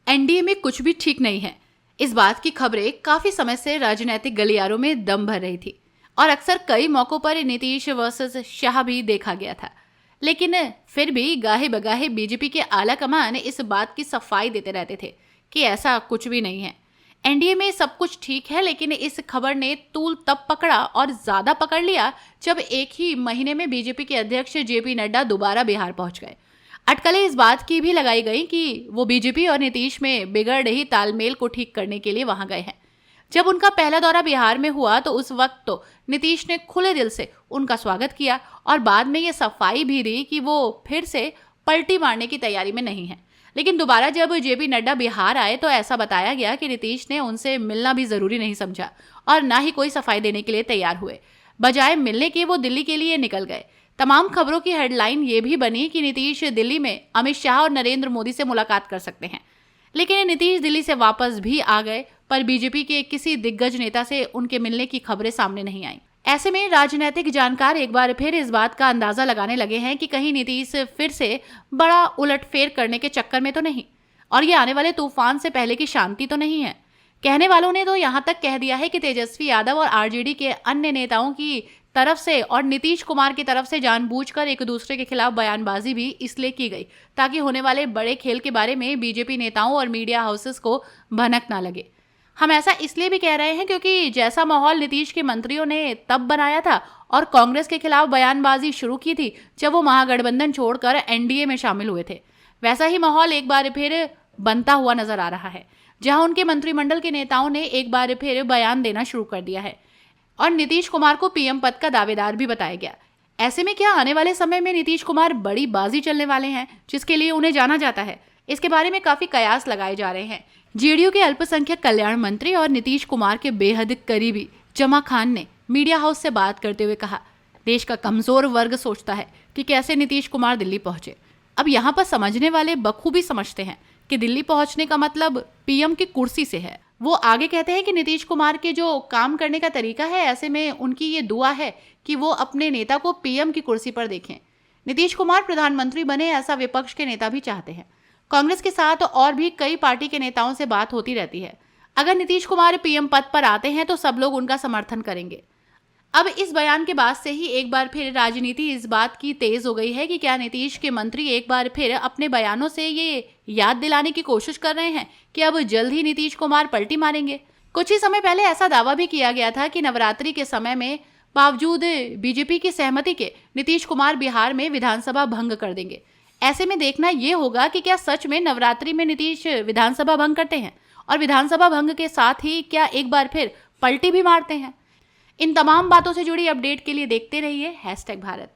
NDA में कुछ भी ठीक नहीं है। इस बात की खबरें काफी समय से राजनीतिक गलियारों में दम भर रही थी और अक्सर कई मौकों पर नीतीश वर्सेस शाह भी देखा गया था। लेकिन फिर भी गाहे बगाहे बीजेपी के आला कमान इस बात की सफाई देते रहते थे कि ऐसा कुछ भी नहीं है। एनडीए में सब कुछ ठीक है, लेकिन इस खबर ने तूल तब पकड़ा और ज्यादा पकड़ लिया जब एक ही महीने में बीजेपी के अध्यक्ष जेपी नड्डा दोबारा बिहार पहुंच गए। अटकलें इस बात की भी लगाई गई कि वो बीजेपी और नीतीश में बिगड़ रही तालमेल को ठीक करने के लिए वहां गए हैं। जब उनका पहला दौरा बिहार में हुआ तो उस वक्त तो नीतीश ने खुले दिल से उनका स्वागत किया और बाद में ये सफाई भी दी कि वो फिर से पलटी मारने की तैयारी में नहीं है। लेकिन दोबारा जब जेपी नड्डा बिहार आए तो ऐसा बताया गया कि नीतीश ने उनसे मिलना भी जरूरी नहीं समझा और ना ही कोई सफाई देने के लिए तैयार हुए। बजाय मिलने के वो दिल्ली के लिए निकल गए। तमाम खबरों की हेडलाइन ये भी बनी कि नीतीश दिल्ली में अमित शाह और नरेंद्र मोदी से मुलाकात कर सकते हैं। लेकिन नीतीश दिल्ली से वापस भी आ गए, पर बीजेपी के किसी दिग्गज नेता से उनके मिलने की खबरें सामने नहीं आई। ऐसे में राजनीतिक जानकार एक बार फिर इस बात का अंदाजा लगाने लगे हैं कि कहीं नीतीश फिर से बड़ा उलटफेर करने के चक्कर में तो नहीं और ये आने वाले तूफान से पहले की शांति तो नहीं है। कहने वालों ने तो यहाँ तक कह दिया है कि तेजस्वी यादव और आरजेडी के अन्य नेताओं की तरफ से और नीतीश कुमार की तरफ से जानबूझकर एक दूसरे के खिलाफ बयानबाजी भी इसलिए की गई ताकि होने वाले बड़े खेल के बारे में बीजेपी नेताओं और मीडिया हाउसेस को भनक ना लगे। हम ऐसा इसलिए भी कह रहे हैं क्योंकि जैसा माहौल नीतीश के मंत्रियों ने तब बनाया था और कांग्रेस के खिलाफ बयानबाजी शुरू की थी जब वो महागठबंधन छोड़कर एनडीए में शामिल हुए थे, वैसा ही माहौल एक बार फिर बनता हुआ नजर आ रहा है, जहां उनके मंत्रिमंडल के नेताओं ने एक बार फिर बयान देना शुरू कर दिया है और नीतीश कुमार को पीएम पद का दावेदार भी बताया गया। ऐसे में क्या आने वाले समय में नीतीश कुमार बड़ी बाजी चलने वाले हैं जिसके लिए उन्हें जाना जाता है? इसके बारे में काफी कयास लगाए जा रहे हैं। जेडीयू के अल्पसंख्यक कल्याण मंत्री और नीतीश कुमार के बेहद करीबी जमा खान ने मीडिया हाउस से बात करते हुए कहा, देश का कमजोर वर्ग सोचता है कि कैसे नीतीश कुमार दिल्ली पहुंचे। अब यहाँ पर समझने वाले बखूबी समझते हैं कि दिल्ली पहुंचने का मतलब पीएम की कुर्सी से है। वो आगे कहते हैं कि नीतीश कुमार के जो काम करने का तरीका है, ऐसे में उनकी ये दुआ है कि वो अपने नेता को पीएम की कुर्सी पर देखें। नीतीश कुमार प्रधानमंत्री बने ऐसा विपक्ष के नेता भी चाहते हैं। कांग्रेस के साथ और भी कई पार्टी के नेताओं से बात होती रहती है। अगर नीतीश कुमार पीएम पद पर आते हैं तो सब लोग उनका समर्थन करेंगे। अब इस बयान के बाद से ही एक बार फिर राजनीति इस बात की तेज हो गई है कि क्या नीतीश के मंत्री एक बार फिर अपने बयानों से ये याद दिलाने की कोशिश कर रहे हैं कि अब जल्द ही नीतीश कुमार पलटी मारेंगे। कुछ ही समय पहले ऐसा दावा भी किया गया था कि नवरात्रि के समय में बावजूद बीजेपी की सहमति के नीतीश कुमार बिहार में विधानसभा भंग कर देंगे। ऐसे में देखना ये होगा कि क्या सच में नवरात्रि में नीतीश विधानसभा भंग करते हैं और विधानसभा भंग के साथ ही क्या एक बार फिर पलटी भी मारते हैं। इन तमाम बातों से जुड़ी अपडेट के लिए देखते रहिए #भारत।